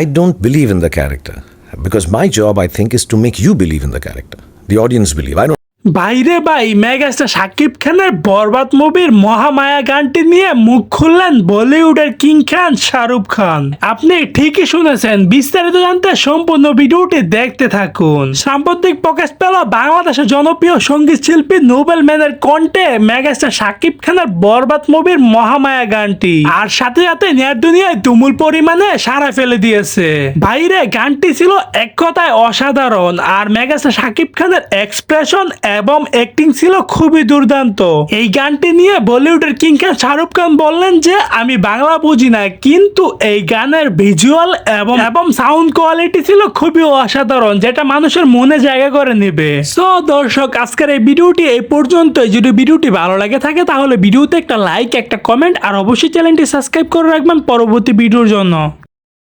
I don't believe in the character because my job, I think, is to make you believe in the character. The audience believe. I don't. বাইরে ভাই megastar Shakib খানের বরবাদ মুভির মহামায়া গানটি নিয়ে মুখ খুললেন বলিউডের কিং খান শাহরুখ খান। আপনি ঠিকই শুনেছেন, বিস্তারিত জানতে সম্পূর্ণ ভিডিওটি দেখতে থাকুন। সাম্প্রতিক প্রকাশ পেল বাংলাদেশের জনপ্রিয় সঙ্গীত শিল্পী নোবেল ম্যানের কণ্ঠে মেগাস্টার শাকিব খানের বরবাদ মুভির মহামায়া গানটি, আর সাথে সাথে নেট দুনিয়ায় তুমুল পরিমাণে সাড়া ফেলে দিয়েছে। বাইরে গানটি ছিল এক কথায় অসাধারণ, আর মেগাস্টার শাকিব খানের এক্সপ্রেশন এবং অ্যাক্টিং ছিল খুবই দুর্দান্ত। এই গানটি নিয়ে বলিউডের কিং খান শাহরুখ খান বললেন যে আমি বাংলা বুঝি না, কিন্তু এই গানের ভিজুয়াল এবং সাউন্ড কোয়ালিটি ছিল খুবই অসাধারণ, যেটা মানুষের মনে জায়গা করে নেবে। সো দর্শক, আজকের এই ভিডিওটি এই পর্যন্তই। যদি ভিডিওটি ভালো লাগে থাকে তাহলে ভিডিওতে একটা লাইক, একটা কমেন্ট আর অবশ্যই চ্যানেলটি সাবস্ক্রাইব করে রাখবেন পরবর্তী ভিডিওর জন্য।